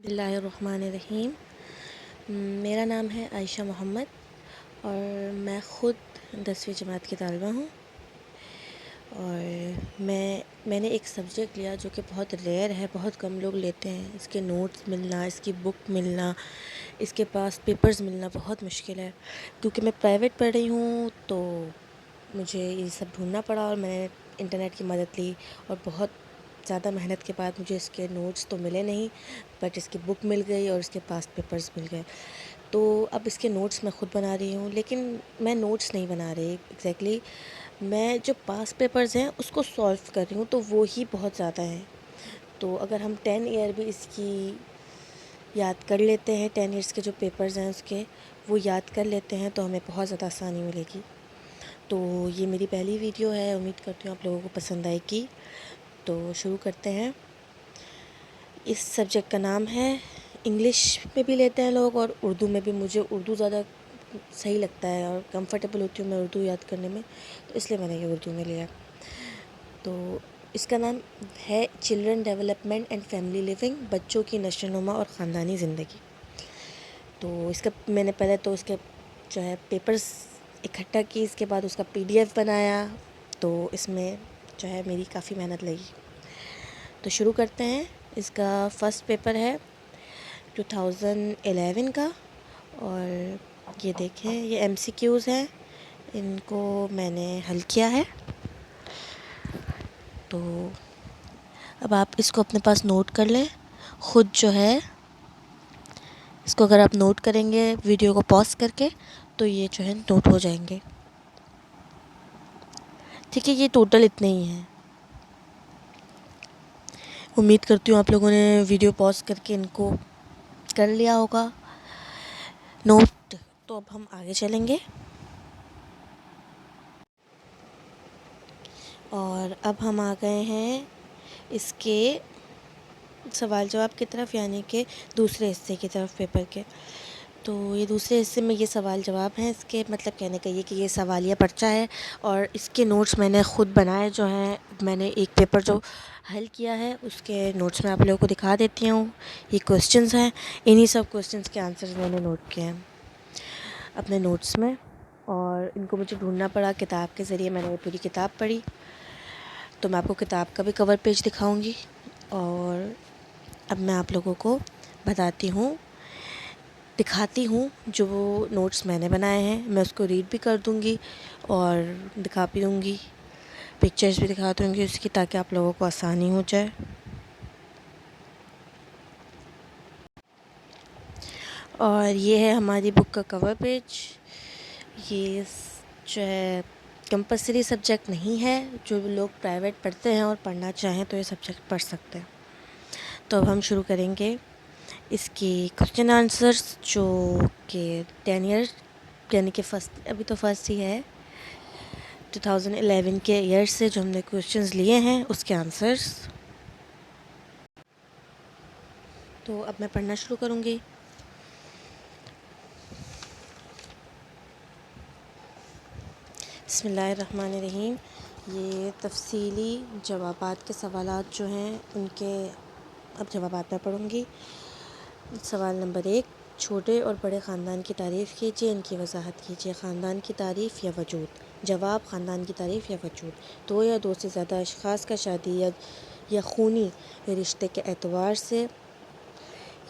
بسم اللہ الرحمن الرحیم۔ میرا نام ہے عائشہ محمد اور میں خود 10ویں جماعت کی طالبہ ہوں، اور میں نے ایک سبجیکٹ لیا جو کہ بہت ریئر ہے، بہت کم لوگ لیتے ہیں۔ اس کے نوٹس ملنا، اس کی بک ملنا، اس کے پاس پیپرز ملنا بہت مشکل ہے۔ کیونکہ میں پرائیویٹ پڑھ رہی ہوں تو مجھے یہ سب ڈھونڈنا پڑا، اور میں نے انٹرنیٹ کی مدد لی، اور بہت زیادہ محنت کے بعد مجھے اس کے نوٹس تو ملے نہیں، بٹ اس کی بک مل گئی اور اس کے پاس پیپرز مل گئے۔ تو اب اس کے نوٹس میں خود بنا رہی ہوں، لیکن میں نوٹس نہیں بنا رہی ایگزیکٹلی، میں جو پاس پیپرز ہیں اس کو سولو کر رہی ہوں، تو وہی بہت زیادہ ہیں۔ تو اگر ہم 10 ایئر بھی اس کی یاد کر لیتے ہیں، 10 ایئرس کے جو پیپرز ہیں اس کے وہ یاد کر لیتے ہیں، تو ہمیں بہت زیادہ آسانی ملے گی۔ تو یہ میری پہلی ویڈیو ہے، امید کرتی ہوں آپ لوگوں کو پسند آئے گی۔ تو شروع کرتے ہیں۔ اس سبجیکٹ کا نام ہے، انگلش میں بھی لیتے ہیں لوگ اور اردو میں بھی، مجھے اردو زیادہ صحیح لگتا ہے اور کمفرٹیبل ہوتی ہوں میں اردو یاد کرنے میں، تو اس لیے میں نے یہ اردو میں لیا۔ تو اس کا نام ہے children development and family living, بچوں کی نشو و نما اور خاندانی زندگی۔ تو اس کا میں نے پہلے تو اس کے جو ہے پیپرز اکٹھا کی، اس کے بعد اس کا PDF بنایا، تو اس میں جو ہے میری کافی محنت لگی۔ تو شروع کرتے ہیں۔ اس کا فرسٹ پیپر ہے 2011 کا، اور یہ دیکھیں یہ MCQs ہیں، ان کو میں نے حل کیا ہے۔ تو اب آپ اس کو اپنے پاس نوٹ کر لیں خود، جو ہے اس کو اگر آپ نوٹ کریں گے ویڈیو کو پاز کر کے تو یہ جو ہے نوٹ ہو جائیں گے۔ ٹھیک ہے، یہ ٹوٹل اتنے ہی ہیں۔ امید کرتی ہوں آپ لوگوں نے ویڈیو پاز کر کے ان کو کر لیا ہوگا نوٹ۔ تو اب ہم آگے چلیں گے، اور اب ہم آ گئے ہیں اس کے سوال جواب کی طرف، یعنی کہ دوسرے حصے کی طرف پیپر کے۔ تو یہ دوسرے حصے میں یہ سوال جواب ہیں اس کے، مطلب کہنے کا یہ کہ یہ سوالیہ پرچہ ہے، اور اس کے نوٹس میں نے خود بنائے جو ہیں۔ میں نے ایک پیپر جو حل کیا ہے اس کے نوٹس میں آپ لوگوں کو دکھا دیتی ہوں۔ یہ کوسچنز ہیں، انہی سب کوسچنز کے آنسرز میں نے نوٹ کیے ہیں اپنے نوٹس میں، اور ان کو مجھے ڈھونڈنا پڑا کتاب کے ذریعے۔ میں نے پوری کتاب پڑھی، تو میں آپ کو کتاب کا بھی کور پیج دکھاؤں گی، اور اب میں آپ لوگوں کو بتاتی ہوں، دکھاتی ہوں جو نوٹس میں نے بنائے ہیں۔ میں اس کو ریڈ بھی کر دوں گی اور دکھا بھی دوں گی، پکچرز بھی دکھا دوں گی اس کی، تاکہ آپ لوگوں کو آسانی ہو جائے۔ اور یہ ہے ہماری بک کا کور پیج۔ یہ جو ہے کمپلسری سبجیکٹ نہیں ہے، جو لوگ پرائیویٹ پڑھتے ہیں اور پڑھنا چاہیں تو یہ سبجیکٹ پڑھ سکتے ہیں۔ تو اب ہم شروع کریں گے اس کی کوسچن آنسرز، جو کہ 10 ایئر یعنی کہ فرسٹ، ابھی تو فرسٹ ہی ہے، 2011 کے ایئر سے جو ہم نے کوسچنز لیے ہیں اس کے آنسرز۔ تو اب میں پڑھنا شروع کروں گی۔ بسم اللہ الرحمن الرحیم۔ یہ تفصیلی جوابات کے سوالات جو ہیں ان کے اب جوابات میں پڑھوں گی۔ سوال نمبر 1، چھوٹے اور بڑے خاندان کی تعریف کیجیے، ان کی وضاحت کیجیے۔ خاندان کی تعریف یا وجود؟ جواب، خاندان کی تعریف یا وجود۔ دو یا دو سے زیادہ اشخاص کا شادی یا خونی رشتے کے اعتبار سے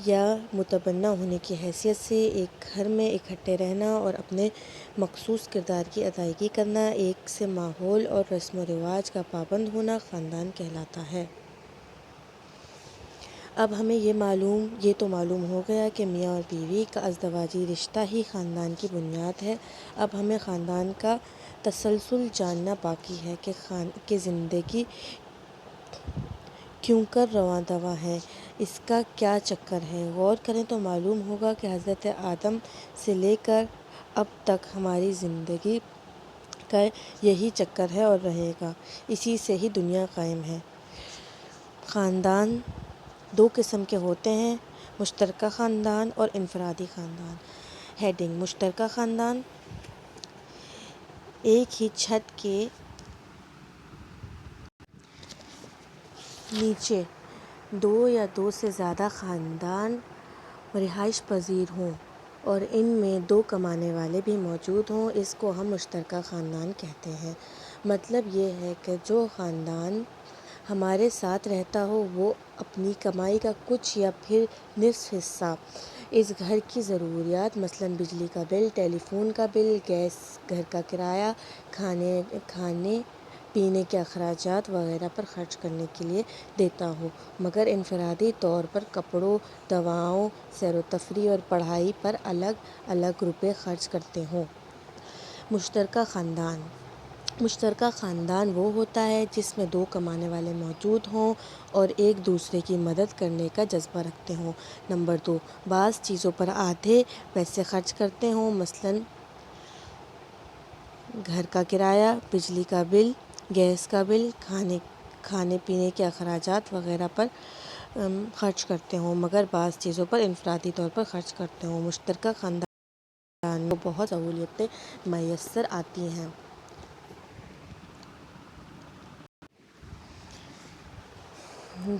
یا متبنہ ہونے کی حیثیت سے ایک گھر میں اکٹھے رہنا اور اپنے مخصوص کردار کی ادائیگی کرنا، ایک سے ماحول اور رسم و رواج کا پابند ہونا خاندان کہلاتا ہے۔ اب ہمیں یہ تو معلوم ہو گیا کہ میاں اور بیوی کا ازدواجی رشتہ ہی خاندان کی بنیاد ہے۔ اب ہمیں خاندان کا تسلسل جاننا باقی ہے کہ زندگی کیوں کر رواں دواں ہے، اس کا کیا چکر ہے۔ غور کریں تو معلوم ہوگا کہ حضرت آدم سے لے کر اب تک ہماری زندگی کا یہی چکر ہے اور رہے گا، اسی سے ہی دنیا قائم ہے۔ خاندان دو قسم کے ہوتے ہیں، مشترکہ خاندان اور انفرادی خاندان۔ ہیڈنگ: مشترکہ خاندان ایک ہی چھت کے نیچے دو یا دو سے زیادہ خاندان رہائش پذیر ہوں اور ان میں دو کمانے والے بھی موجود ہوں، اس کو ہم مشترکہ خاندان کہتے ہیں۔ مطلب یہ ہے کہ جو خاندان ہمارے ساتھ رہتا ہو وہ اپنی کمائی کا کچھ یا پھر نصف حصہ اس گھر کی ضروریات مثلاً بجلی کا بل، ٹیلی فون کا بل، گیس، گھر کا کرایہ، کھانے پینے کے اخراجات وغیرہ پر خرچ کرنے کے لیے دیتا ہو، مگر انفرادی طور پر کپڑوں، دواؤں، سیر و تفریح اور پڑھائی پر الگ الگ روپے خرچ کرتے ہوں۔ مشترکہ خاندان وہ ہوتا ہے جس میں دو کمانے والے موجود ہوں اور ایک دوسرے کی مدد کرنے کا جذبہ رکھتے ہوں۔ نمبر 2، بعض چیزوں پر آدھے پیسے خرچ کرتے ہوں، مثلاً گھر کا کرایہ، بجلی کا بل، گیس کا بل، کھانے پینے کے اخراجات وغیرہ پر خرچ کرتے ہوں، مگر بعض چیزوں پر انفرادی طور پر خرچ کرتے ہوں۔ مشترکہ خاندان کو بہت سہولتیں میسر آتی ہیں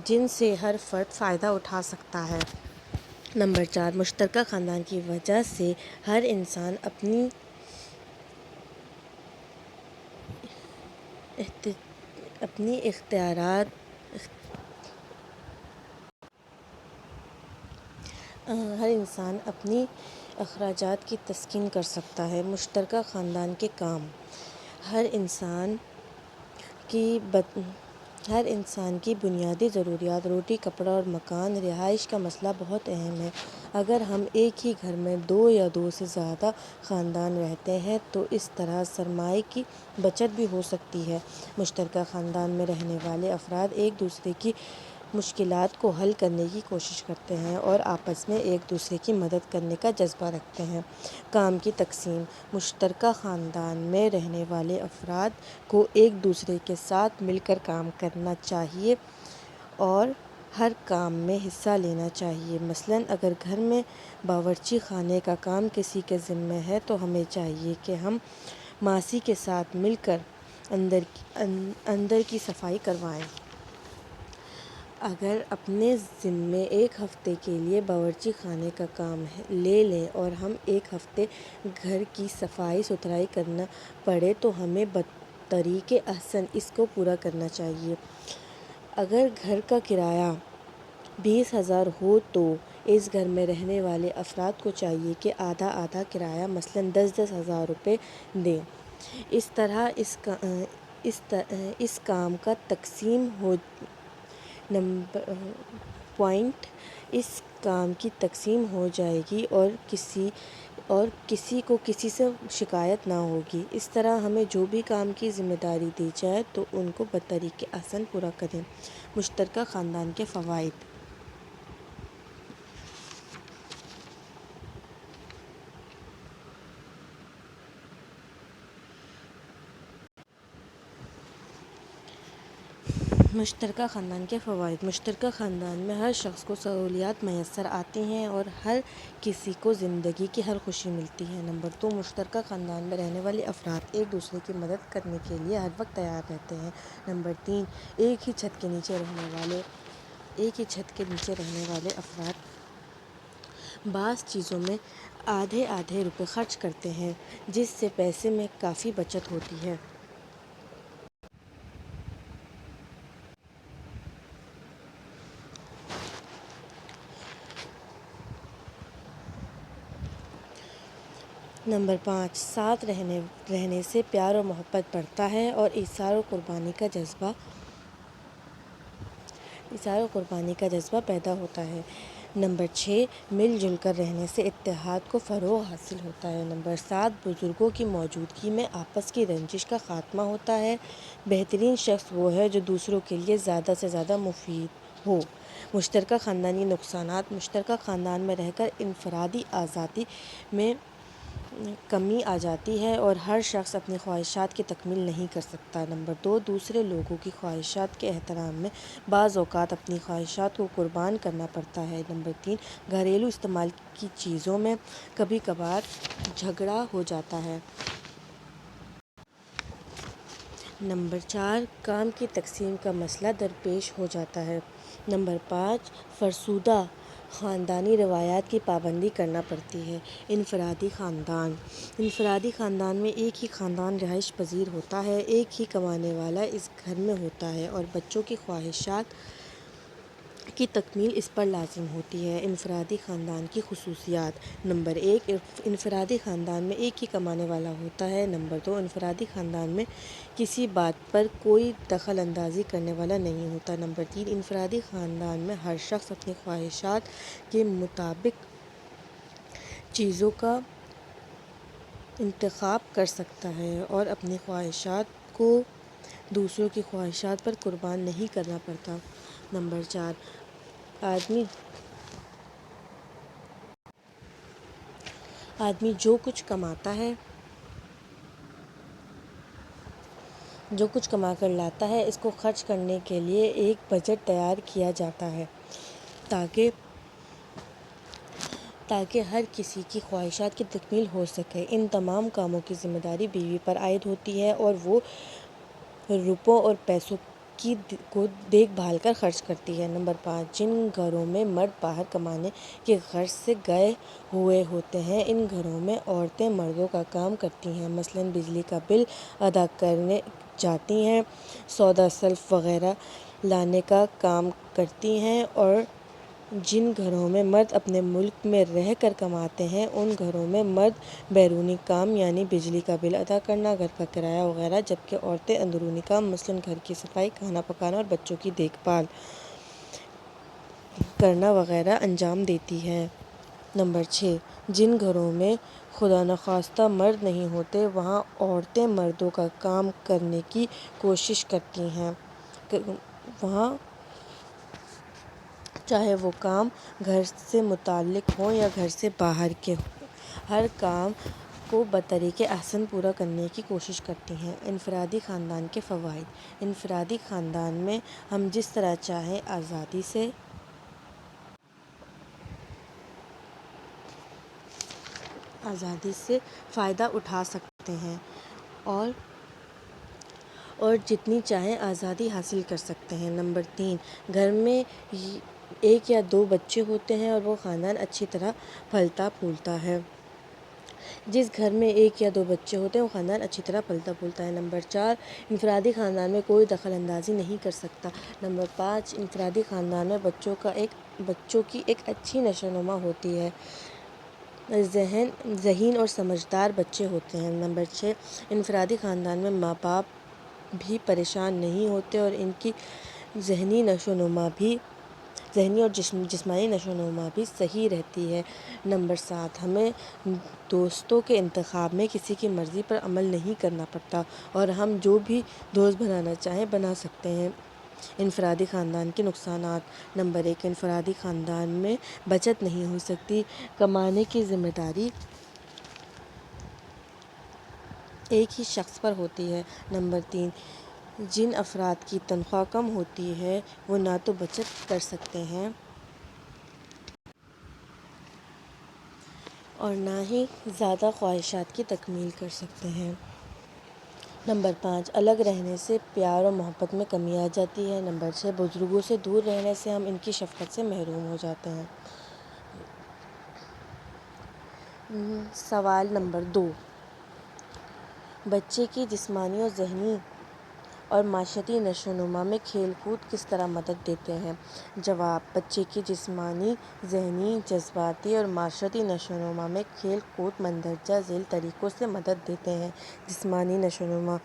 جن سے ہر فرد فائدہ اٹھا سکتا ہے۔ نمبر 4، مشترکہ خاندان کی وجہ سے ہر انسان اپنی اخراجات کی تسکین کر سکتا ہے۔ مشترکہ خاندان کے کام ہر انسان کی بنیادی ضروریات، روٹی، کپڑا اور مکان، رہائش کا مسئلہ بہت اہم ہے۔ اگر ہم ایک ہی گھر میں دو یا دو سے زیادہ خاندان رہتے ہیں تو اس طرح سرمائے کی بچت بھی ہو سکتی ہے۔ مشترکہ خاندان میں رہنے والے افراد ایک دوسرے کی مشکلات کو حل کرنے کی کوشش کرتے ہیں اور آپس میں ایک دوسرے کی مدد کرنے کا جذبہ رکھتے ہیں۔ کام کی تقسیم: مشترکہ خاندان میں رہنے والے افراد کو ایک دوسرے کے ساتھ مل کر کام کرنا چاہیے اور ہر کام میں حصہ لینا چاہیے۔ مثلاً اگر گھر میں باورچی خانے کا کام کسی کے ذمہ ہے تو ہمیں چاہیے کہ ہم ماسی کے ساتھ مل کر اندر کی صفائی کروائیں۔ اگر اپنے ذمے ایک ہفتے کے لیے باورچی خانے کا کام لے لیں اور ہمیں ایک ہفتے گھر کی صفائی ستھرائی کرنا پڑے تو ہمیں بطریق احسن اس کو پورا کرنا چاہیے۔ اگر گھر کا کرایہ 20,000 ہو تو اس گھر میں رہنے والے افراد کو چاہیے کہ آدھا آدھا کرایہ مثلاً 10,000 روپے دیں۔ اس طرح اس کام کا تقسیم ہو جائے گی اور کسی کو کسی سے شکایت نہ ہوگی۔ اس طرح ہمیں جو بھی کام کی ذمہ داری دی جائے تو ان کو بطریق احسن پورا کریں۔ مشترکہ خاندان کے فوائد: مشترکہ خاندان کے فوائد: مشترکہ خاندان میں ہر شخص کو سہولیات میسر آتی ہیں اور ہر کسی کو زندگی کی ہر خوشی ملتی ہے۔ نمبر 2، مشترکہ خاندان میں رہنے والے افراد ایک دوسرے کی مدد کرنے کے لیے ہر وقت تیار رہتے ہیں۔ نمبر 3، ایک ہی چھت کے نیچے رہنے والے افراد بعض چیزوں میں آدھے آدھے روپے خرچ کرتے ہیں جس سے پیسے میں کافی بچت ہوتی ہے۔ نمبر 5، ساتھ رہنے سے پیار و محبت بڑھتا ہے اور ایثار و قربانی کا جذبہ پیدا ہوتا ہے۔ نمبر 6، مل جل کر رہنے سے اتحاد کو فروغ حاصل ہوتا ہے۔ نمبر 7، بزرگوں کی موجودگی میں آپس کی رنجش کا خاتمہ ہوتا ہے۔ بہترین شخص وہ ہے جو دوسروں کے لیے زیادہ سے زیادہ مفید ہو۔ مشترکہ خاندانی نقصانات: مشترکہ خاندان میں رہ کر انفرادی آزادی میں کمی آ جاتی ہے اور ہر شخص اپنی خواہشات کی تکمیل نہیں کر سکتا۔ نمبر 2، دوسرے لوگوں کی خواہشات کے احترام میں بعض اوقات اپنی خواہشات کو قربان کرنا پڑتا ہے۔ نمبر 3، گھریلو استعمال کی چیزوں میں کبھی کبھار جھگڑا ہو جاتا ہے۔ نمبر 4، کام کی تقسیم کا مسئلہ درپیش ہو جاتا ہے۔ نمبر 5، فرسودہ خاندانی روایات کی پابندی کرنا پڑتی ہے۔ انفرادی خاندان میں ایک ہی خاندان رہائش پذیر ہوتا ہے، ایک ہی کمانے والا اس گھر میں ہوتا ہے اور بچوں کی خواہشات کی تکمیل اس پر لازم ہوتی ہے۔ انفرادی خاندان کی خصوصیات: نمبر 1، انفرادی خاندان میں ایک ہی کمانے والا ہوتا ہے۔ نمبر 2، انفرادی خاندان میں کسی بات پر کوئی دخل اندازی کرنے والا نہیں ہوتا۔ نمبر 3، انفرادی خاندان میں ہر شخص اپنی خواہشات کے مطابق چیزوں کا انتخاب کر سکتا ہے اور اپنی خواہشات کو دوسروں کی خواہشات پر قربان نہیں کرنا پڑتا۔ نمبر 4، آدمی جو کچھ کما کر لاتا ہے اس کو خرچ کرنے کے لیے ایک بجٹ تیار کیا جاتا ہے تاکہ ہر کسی کی خواہشات کی تکمیل ہو سکے۔ ان تمام کاموں کی ذمہ داری بیوی پر عائد ہوتی ہے اور وہ روپوں اور پیسوں کی دیکھ بھال کر خرچ کرتی ہے۔ نمبر 5، جن گھروں میں مرد باہر کمانے کی غرض سے گئے ہوئے ہوتے ہیں ان گھروں میں عورتیں مردوں کا کام کرتی ہیں، مثلاً بجلی کا بل ادا کرنے جاتی ہیں، سودا سلف وغیرہ لانے کا کام کرتی ہیں، اور جن گھروں میں مرد اپنے ملک میں رہ کر کماتے ہیں ان گھروں میں مرد بیرونی کام یعنی بجلی کا بل ادا کرنا، گھر کا کرایہ وغیرہ، جبکہ عورتیں اندرونی کام مثلاً گھر کی صفائی، کھانا پکانا اور بچوں کی دیکھ بھال کرنا وغیرہ انجام دیتی ہیں۔ نمبر 6، جن گھروں میں خدا نخواستہ مرد نہیں ہوتے وہاں عورتیں مردوں کا کام کرنے کی کوشش کرتی ہیں، چاہے وہ کام گھر سے متعلق ہوں یا گھر سے باہر کے ہوں، ہر کام کو بطریقِ احسن پورا کرنے کی کوشش کرتی ہیں۔ انفرادی خاندان کے فوائد: انفرادی خاندان میں ہم جس طرح چاہیں آزادی سے فائدہ اٹھا سکتے ہیں اور جتنی چاہیں آزادی حاصل کر سکتے ہیں۔ نمبر 3، گھر میں ایک یا دو بچے ہوتے ہیں اور وہ خاندان اچھی طرح پھلتا پھولتا ہے۔ جس گھر میں ایک یا دو بچے ہوتے ہیں وہ خاندان اچھی طرح پھلتا پھولتا ہے۔ نمبر 4، انفرادی خاندان میں کوئی دخل اندازی نہیں کر سکتا۔ نمبر 5، انفرادی خاندان میں بچوں کی ایک اچھی نشو و نما ہوتی ہے، ذہین اور سمجھدار بچے ہوتے ہیں۔ نمبر 6، انفرادی خاندان میں ماں باپ بھی پریشان نہیں ہوتے اور ان کی ذہنی اور جسمانی نشو و نما بھی صحیح رہتی ہے۔ نمبر 7، ہمیں دوستوں کے انتخاب میں کسی کی مرضی پر عمل نہیں کرنا پڑتا اور ہم جو بھی دوست بنانا چاہیں بنا سکتے ہیں۔ انفرادی خاندان کے نقصانات: نمبر 1، انفرادی خاندان میں بچت نہیں ہو سکتی، کمانے کی ذمہ داری ایک ہی شخص پر ہوتی ہے۔ نمبر 3، جن افراد کی تنخواہ کم ہوتی ہے وہ نہ تو بچت کر سکتے ہیں اور نہ ہی زیادہ خواہشات کی تکمیل کر سکتے ہیں۔ نمبر 5، الگ رہنے سے پیار اور محبت میں کمی آ جاتی ہے۔ نمبر 6، بزرگوں سے دور رہنے سے ہم ان کی شفقت سے محروم ہو جاتے ہیں۔ سوال نمبر 2، بچے کی جسمانی اور ذہنی اور معاشرتی نشو و نما میں کھیل کود کس طرح مدد دیتے ہیں؟ جواب: بچے کی جسمانی، ذہنی، جذباتی اور معاشرتی نشو و نما میں کھیل کود مندرجہ ذیل طریقوں سے مدد دیتے ہیں۔ جسمانی نشو و نما: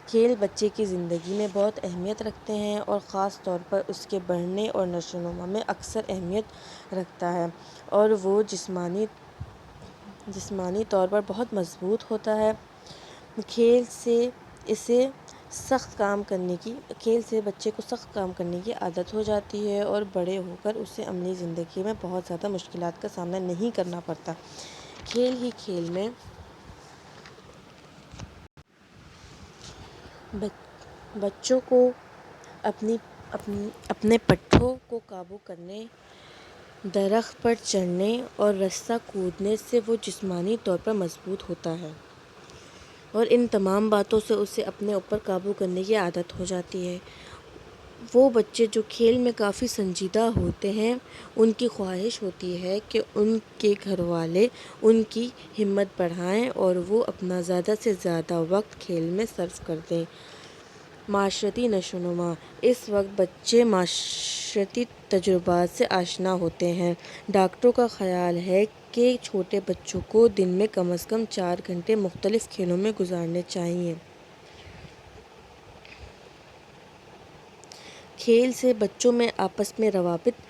کھیل بچے کی زندگی میں بہت اہمیت رکھتے ہیں اور خاص طور پر اس کے بڑھنے اور نشو و نما میں اکثر اہمیت رکھتا ہے اور وہ جسمانی طور پر بہت مضبوط ہوتا ہے۔ کھیل سے بچے کو سخت کام کرنے کی عادت ہو جاتی ہے اور بڑے ہو کر اسے عملی زندگی میں بہت زیادہ مشکلات کا سامنا نہیں کرنا پڑتا۔ کھیل ہی کھیل میں بچوں کو اپنے پٹھوں کو قابو کرنے، درخت پر چڑھنے اور رسہ کودنے سے وہ جسمانی طور پر مضبوط ہوتا ہے اور ان تمام باتوں سے اسے اپنے اوپر قابو کرنے کی عادت ہو جاتی ہے۔ وہ بچے جو کھیل میں کافی سنجیدہ ہوتے ہیں، ان کی خواہش ہوتی ہے کہ ان کے گھر والے ان کی ہمت بڑھائیں اور وہ اپنا زیادہ سے زیادہ وقت کھیل میں صرف کر دیں۔ معاشرتی نشوونما: اس وقت بچے معاشرتی تجربات سے آشنا ہوتے ہیں۔ ڈاکٹروں کا خیال ہے کہ چھوٹے بچوں کو دن میں کم از کم 4 گھنٹے مختلف کھیلوں میں گزارنے چاہئیں۔ کھیل سے بچوں میں آپس میں روابط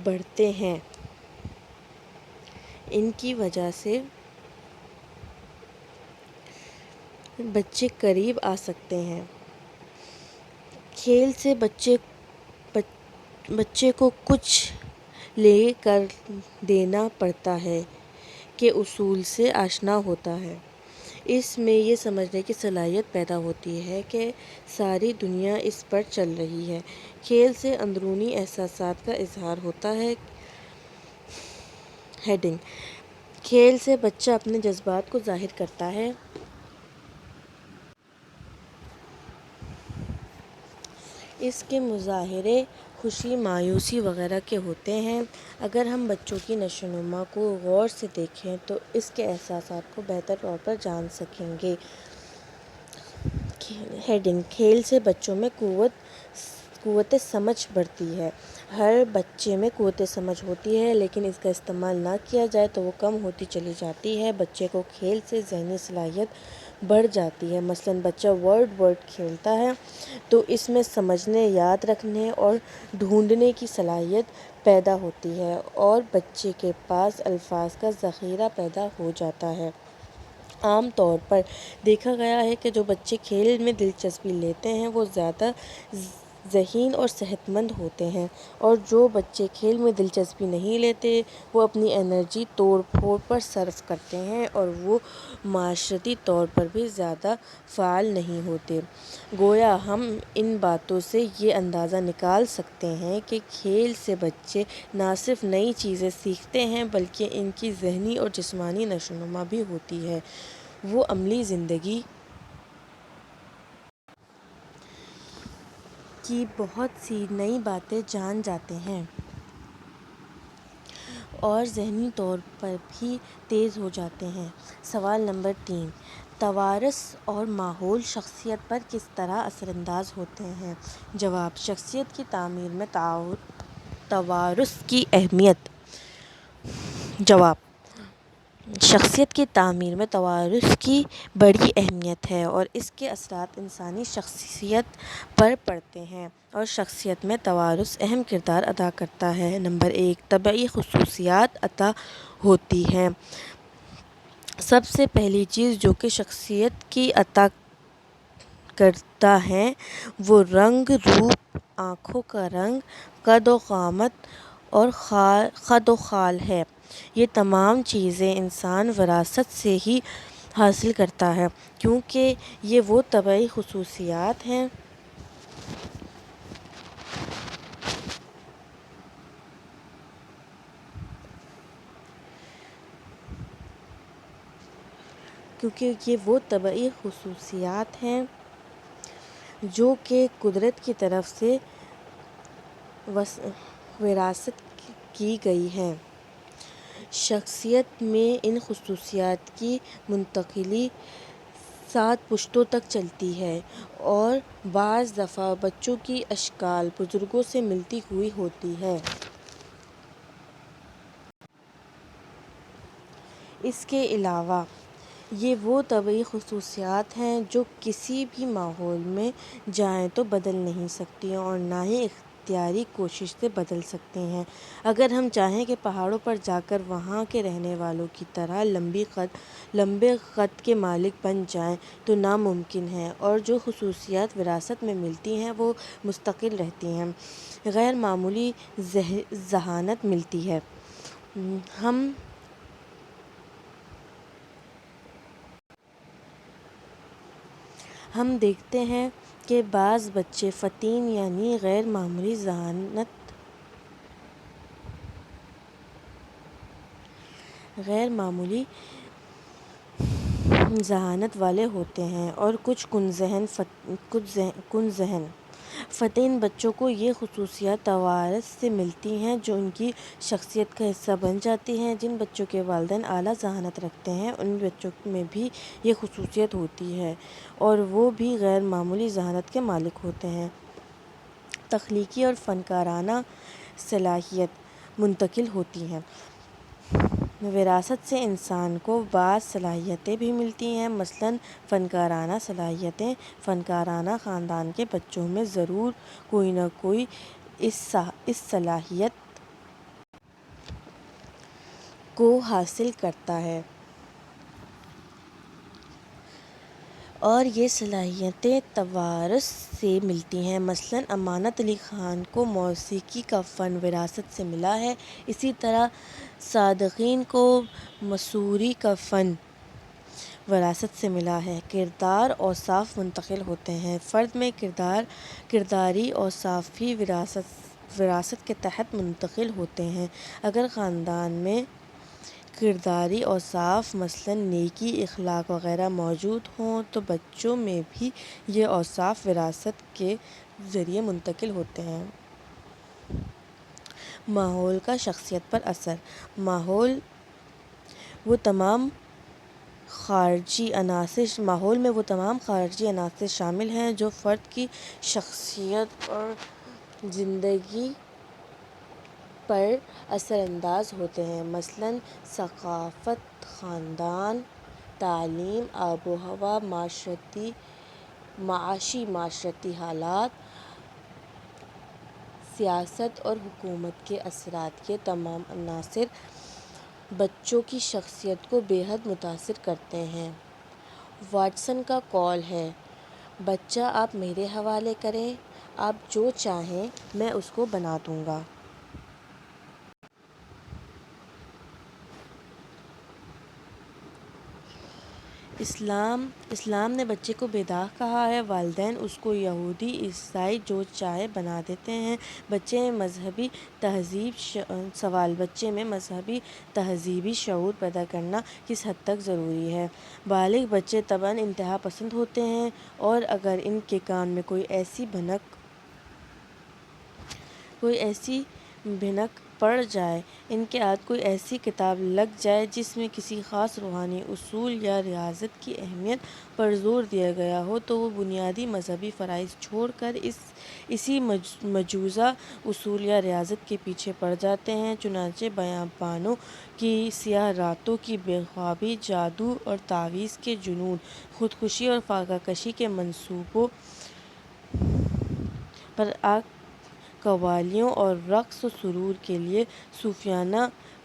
بڑھتے ہیں۔ ان کی وجہ سے بچے قریب آ سکتے ہیں۔ کھیل سے بچے کو کچھ لے کر دینا پڑتا ہے کے اصول سے آشنا ہوتا ہے۔ اس میں یہ سمجھنے کی صلاحیت پیدا ہوتی ہے کہ ساری دنیا اس پر چل رہی ہے۔ کھیل سے اندرونی احساسات کا اظہار ہوتا ہے۔ ہیڈنگ: کھیل سے بچہ اپنے جذبات کو ظاہر کرتا ہے۔ اس کے مظاہرے خوشی، مایوسی وغیرہ کے ہوتے ہیں۔ اگر ہم بچوں کی نشوونما کو غور سے دیکھیں تو اس کے احساسات کو بہتر طور پر جان سکیں گے۔ ہیڈنگ: کھیل سے بچوں میں قوت سمجھ بڑھتی ہے۔ ہر بچے میں قوت سمجھ ہوتی ہے، لیکن اس کا استعمال نہ کیا جائے تو وہ کم ہوتی چلی جاتی ہے۔ بچے کو کھیل سے ذہنی صلاحیت بڑھ جاتی ہے۔ مثلاً بچہ ورڈ کھیلتا ہے تو اس میں سمجھنے، یاد رکھنے اور ڈھونڈنے کی صلاحیت پیدا ہوتی ہے اور بچے کے پاس الفاظ کا ذخیرہ پیدا ہو جاتا ہے۔ عام طور پر دیکھا گیا ہے کہ جو بچے کھیل میں دلچسپی لیتے ہیں وہ زیادہ ذہین اور صحت مند ہوتے ہیں، اور جو بچے کھیل میں دلچسپی نہیں لیتے وہ اپنی انرجی توڑ پھوڑ پر صرف کرتے ہیں اور وہ معاشرتی طور پر بھی زیادہ فعال نہیں ہوتے۔ گویا ہم ان باتوں سے یہ اندازہ نکال سکتے ہیں کہ کھیل سے بچے نہ صرف نئی چیزیں سیکھتے ہیں بلکہ ان کی ذہنی اور جسمانی نشوونما بھی ہوتی ہے۔ وہ عملی زندگی کی بہت سی نئی باتیں جان جاتے ہیں اور ذہنی طور پر بھی تیز ہو جاتے ہیں۔ سوال نمبر 3: توارث اور ماحول شخصیت پر کس طرح اثر انداز ہوتے ہیں؟ جواب: شخصیت کی تعمیر میں توارث کی اہمیت۔ جواب: شخصیت کی تعمیر میں توارث کی بڑی اہمیت ہے اور اس کے اثرات انسانی شخصیت پر پڑتے ہیں اور شخصیت میں توارث اہم کردار ادا کرتا ہے۔ نمبر 1: طبعی خصوصیات عطا ہوتی ہیں۔ سب سے پہلی چیز جو کہ شخصیت کی عطا کرتا ہے وہ رنگ، روپ، آنکھوں کا رنگ، قد و قامت اور خد و خال ہے۔ یہ تمام چیزیں انسان وراثت سے ہی حاصل کرتا ہے کیونکہ یہ وہ طبعی خصوصیات ہیں جو کہ قدرت کی طرف سے وراثت کی گئی ہیں۔ شخصیت میں ان خصوصیات کی منتقلی 7 پشتوں تک چلتی ہے اور بعض دفعہ بچوں کی اشکال بزرگوں سے ملتی ہوئی ہوتی ہے۔ اس کے علاوہ یہ وہ طبعی خصوصیات ہیں جو کسی بھی ماحول میں جائیں تو بدل نہیں سکتی اور نہ ہی اختیاری کوشش سے بدل سکتی ہیں۔ اگر ہم چاہیں کہ پہاڑوں پر جا کر وہاں کے رہنے والوں کی طرح لمبے قد کے مالک بن جائیں تو ناممکن ہے، اور جو خصوصیات وراثت میں ملتی ہیں وہ مستقل رہتی ہیں۔ غیر معمولی ذہانت ملتی ہے۔ ہم دیکھتے ہیں کہ بعض بچے فطین یعنی غیر معمولی ذہانت والے ہوتے ہیں اور کچھ کن ذہن فتح ان بچوں کو یہ خصوصیات توارث سے ملتی ہیں جو ان کی شخصیت کا حصہ بن جاتی ہیں۔ جن بچوں کے والدین اعلیٰ ذہانت رکھتے ہیں ان بچوں میں بھی یہ خصوصیت ہوتی ہے اور وہ بھی غیر معمولی ذہانت کے مالک ہوتے ہیں۔ تخلیقی اور فنکارانہ صلاحیت منتقل ہوتی ہیں۔ وراثت سے انسان کو بعض صلاحیتیں بھی ملتی ہیں، مثلاً فنکارانہ صلاحیتیں۔ فنکارانہ خاندان کے بچوں میں ضرور کوئی نہ کوئی اس صلاحیت کو حاصل کرتا ہے اور یہ صلاحیتیں توارث سے ملتی ہیں۔ مثلاً امانت علی خان کو موسیقی کا فن وراثت سے ملا ہے، اسی طرح صادقین کو مصوری کا فن وراثت سے ملا ہے۔ کردار اوصاف منتقل ہوتے ہیں۔ فرد میں کرداری اوصاف بھی وراثت کے تحت منتقل ہوتے ہیں۔ اگر خاندان میں کرداری اوصاف مثلاً نیکی، اخلاق وغیرہ موجود ہوں تو بچوں میں بھی یہ اوصاف وراثت کے ذریعے منتقل ہوتے ہیں۔ ماحول کا شخصیت پر اثر۔ ماحول میں وہ تمام خارجی عناصر شامل ہیں جو فرد کی شخصیت اور زندگی پر اثر انداز ہوتے ہیں، مثلاً ثقافت، خاندان، تعلیم، آب و ہوا، معاشی حالات، سیاست اور حکومت کے اثرات۔ یہ تمام عناصر بچوں کی شخصیت کو بے حد متاثر کرتے ہیں۔ واٹسن کا قول ہے، "بچہ آپ میرے حوالے کریں، آپ جو چاہیں میں اس کو بنا دوں گا۔" اسلام نے بچے کو بے داغ کہا ہے۔ والدین اس کو یہودی، عیسائی جو چاہے بنا دیتے ہیں۔ بچے میں مذہبی تہذیبی شعور پیدا کرنا کس حد تک ضروری ہے؟ بالغ بچے طبعاً انتہا پسند ہوتے ہیں اور اگر ان کے کان میں کوئی ایسی بھنک پڑ جائے، ان کے ہاتھ کوئی ایسی کتاب لگ جائے جس میں کسی خاص روحانی اصول یا ریاضت کی اہمیت پر زور دیا گیا ہو تو وہ بنیادی مذہبی فرائض چھوڑ کر اسی مجوزہ اصول یا ریاضت کے پیچھے پڑ جاتے ہیں۔ چنانچہ بیابانوں کی سیاہ راتوں کی بے خوابی، جادو اور تعویذ کے جنون، خودکشی اور فاقہ کشی کے منصوبوں پر قوالیوں اور رقص و سرور کے لیے صوفیانہ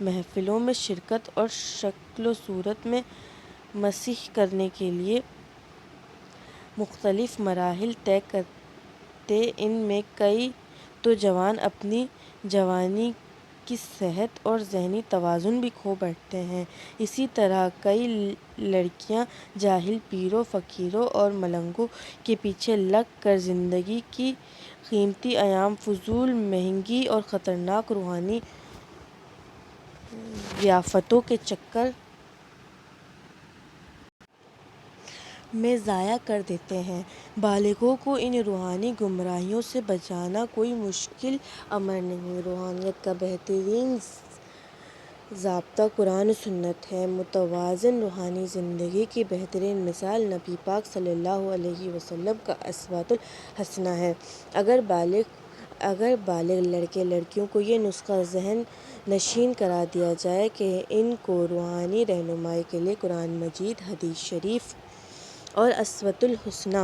محفلوں میں شرکت اور شکل و صورت میں مسخ کرنے کے لیے مختلف مراحل طے کرتے ان میں کئی تو جوان اپنی جوانی کی صحت اور ذہنی توازن بھی کھو بیٹھتے ہیں۔ اسی طرح کئی لڑکیاں جاہل پیروں، فقیروں اور ملنگوں کے پیچھے لگ کر زندگی کی قیمتی ایام فضول، مہنگی اور خطرناک روحانی ضیافتوں کے چکر میں ضائع کر دیتے ہیں۔ بالغوں کو ان روحانی گمراہیوں سے بچانا کوئی مشکل امر نہیں۔ روحانیت کا بہترین ضابطہ قرآن و سنت ہے۔ متوازن روحانی زندگی کی بہترین مثال نبی پاک صلی اللہ علیہ وسلم کا اسوۃ الحسنہ ہے۔ اگر بالغ لڑکے لڑکیوں کو یہ نسخہ ذہن نشین کرا دیا جائے کہ ان کو روحانی رہنمائی کے لیے قرآن مجید، حدیث شریف اور اسوۃ الحسنہ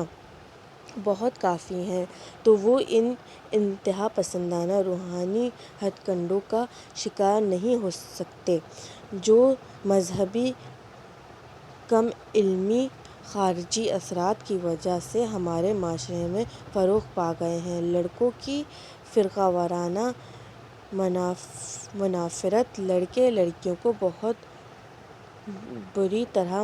بہت کافی ہیں تو وہ ان انتہا پسندانہ روحانی ہتھ کنڈوں کا شکار نہیں ہو سکتے جو مذہبی کم علمی خارجی اثرات کی وجہ سے ہمارے معاشرے میں فروغ پا گئے ہیں۔ لڑکوں کی فرقہ وارانہ منافرت لڑکے لڑکیوں کو بہت بری طرح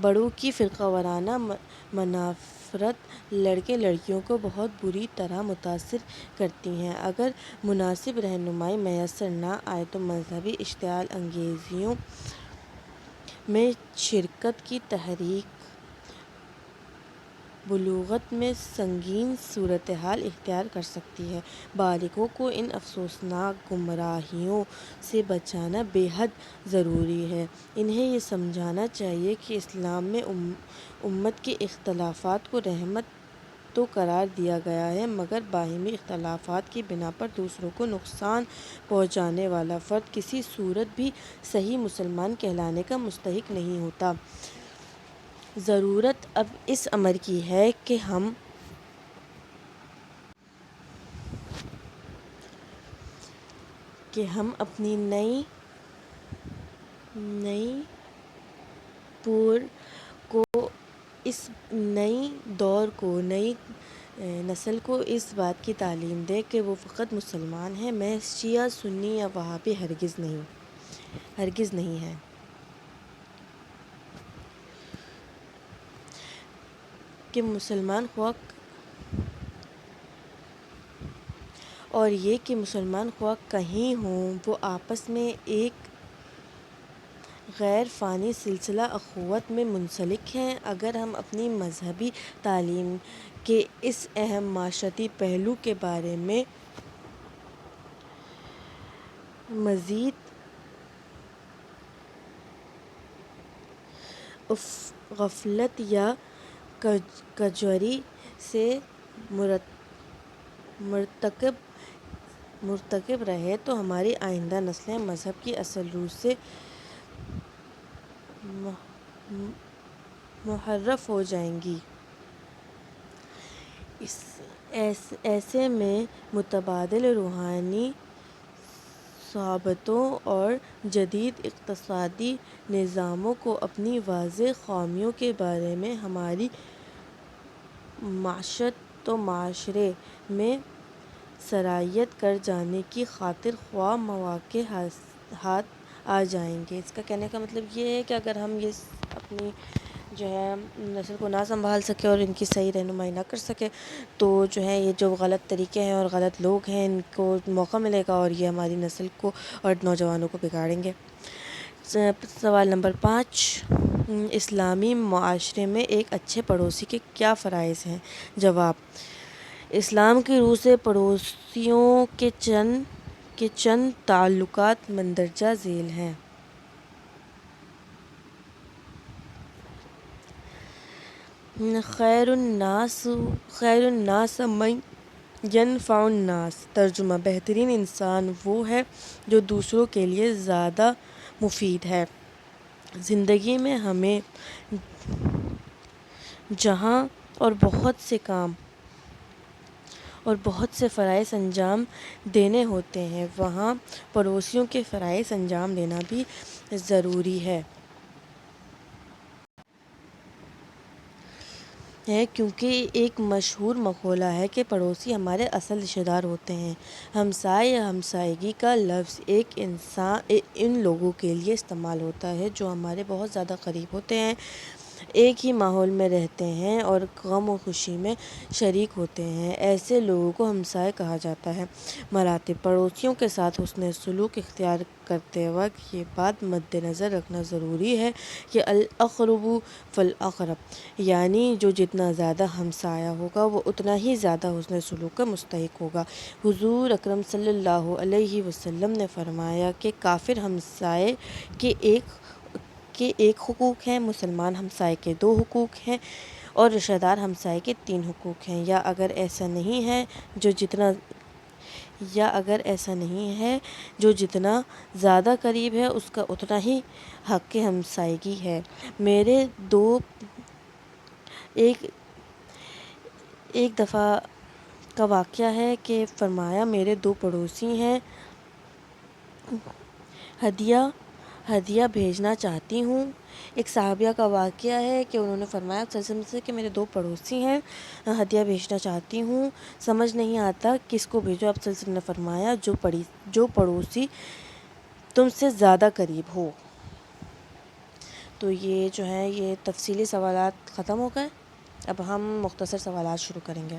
بڑوں کی فرقہ وارانہ منافرت لڑکے لڑکیوں کو بہت بری طرح متاثر کرتی ہے۔ اگر مناسب رہنمائی میسر نہ آئے تو مذہبی اشتعال انگیزیوں میں شرکت کی تحریک بلوغت میں سنگین صورتحال اختیار کر سکتی ہے۔ بالغوں کو ان افسوسناک گمراہیوں سے بچنا بے حد ضروری ہے۔ انہیں یہ سمجھنا چاہیے کہ اسلام میں امت کے اختلافات کو رحمت تو قرار دیا گیا ہے، مگر باہمی اختلافات کی بنا پر دوسروں کو نقصان پہنچانے والا فرد کسی صورت بھی صحیح مسلمان کہلانے کا مستحق نہیں ہوتا۔ ضرورت اب اس امر کی ہے کہ ہم اپنی نئی پور کو اس نئی دور کو نئی نسل کو اس بات کی تعلیم دیں کہ وہ فقط مسلمان ہیں، محض شیعہ، سنی یا وہابی ہرگز نہیں ہے۔ اور یہ کہ مسلمان خواہ کہیں ہوں، وہ آپس میں ایک غیر فانی سلسلہ اخوت میں منسلک ہیں۔ اگر ہم اپنی مذہبی تعلیم کے اس اہم معاشرتی پہلو کے بارے میں مزید غفلت یا کجوری سے مرتکب رہے تو ہماری آئندہ نسلیں مذہب کی اصل روح سے منحرف ہو جائیں گی۔ ایسے میں متبادل روحانی صحبتوں اور جدید اقتصادی نظاموں کو اپنی واضح خامیوں کے بارے میں ہماری معیشت و معاشرے میں سرایت کر جانے کی خاطر خواہ مواقع ہاتھ آ جائیں گے۔ اس کا کہنے کا مطلب یہ ہے کہ اگر ہم اپنی نسل کو نہ سنبھال سکے اور ان کی صحیح رہنمائی نہ کر سکے تو یہ جو غلط طریقے ہیں اور غلط لوگ ہیں، ان کو موقع ملے گا اور یہ ہماری نسل کو اور نوجوانوں کو بگاڑیں گے۔ سوال نمبر 5، اسلامی معاشرے میں ایک اچھے پڑوسی کے کیا فرائض ہیں؟ جواب: اسلام کی روح سے پڑوسیوں کے چند تعلقات مندرجہ ذیل ہیں۔ خیر الناس من ینفع الناس۔ ترجمہ: بہترین انسان وہ ہے جو دوسروں کے لیے زیادہ مفید ہے۔ زندگی میں ہمیں جہاں اور بہت سے کام اور بہت سے فرائض انجام دینے ہوتے ہیں، وہاں پڑوسیوں کے فرائض انجام دینا بھی ضروری ہے، کیونکہ ایک مشہور مقولہ ہے کہ پڑوسی ہمارے اصل رشتہ دار ہوتے ہیں۔ ہمسائے یا ہمسائیگی کا لفظ ان لوگوں کے لیے استعمال ہوتا ہے جو ہمارے بہت زیادہ قریب ہوتے ہیں، ایک ہی ماحول میں رہتے ہیں اور غم و خوشی میں شریک ہوتے ہیں۔ ایسے لوگوں کو ہمسائے کہا جاتا ہے۔ مراتب: پڑوسیوں کے ساتھ حسن سلوک اختیار کرتے وقت یہ بات مد نظر رکھنا ضروری ہے کہ الاقرب فالاقرب، یعنی جو جتنا زیادہ ہمسایہ ہوگا وہ اتنا ہی زیادہ حسن سلوک کا مستحق ہوگا۔ حضور اکرم صلی اللہ علیہ وسلم نے فرمایا کہ کافر ہمسائے کے ایک حقوق ہیں، مسلمان ہمسائے کے 2 حقوق ہیں اور رشتہ دار ہمسائے کے 3 حقوق ہیں، یا اگر ایسا نہیں ہے جو جتنا زیادہ قریب ہے اس کا اتنا ہی حق ہمسائیگی ہے۔ ایک دفعہ کا واقعہ ہے کہ فرمایا میرے 2 پڑوسی ہیں، ہدیہ بھیجنا چاہتی ہوں۔ ایک صحابیہ کا واقعہ ہے کہ انہوں نے فرمایا صلی اللہ علیہ وسلم سے کہ میرے 2 پڑوسی ہیں، ہدیہ بھیجنا چاہتی ہوں، سمجھ نہیں آتا کس کو بھیجوں۔ آپ صلی اللہ علیہ وسلم نے فرمایا جو پڑوسی تم سے زیادہ قریب ہو۔ تو یہ تفصیلی سوالات ختم ہو گئے، اب ہم مختصر سوالات شروع کریں گے۔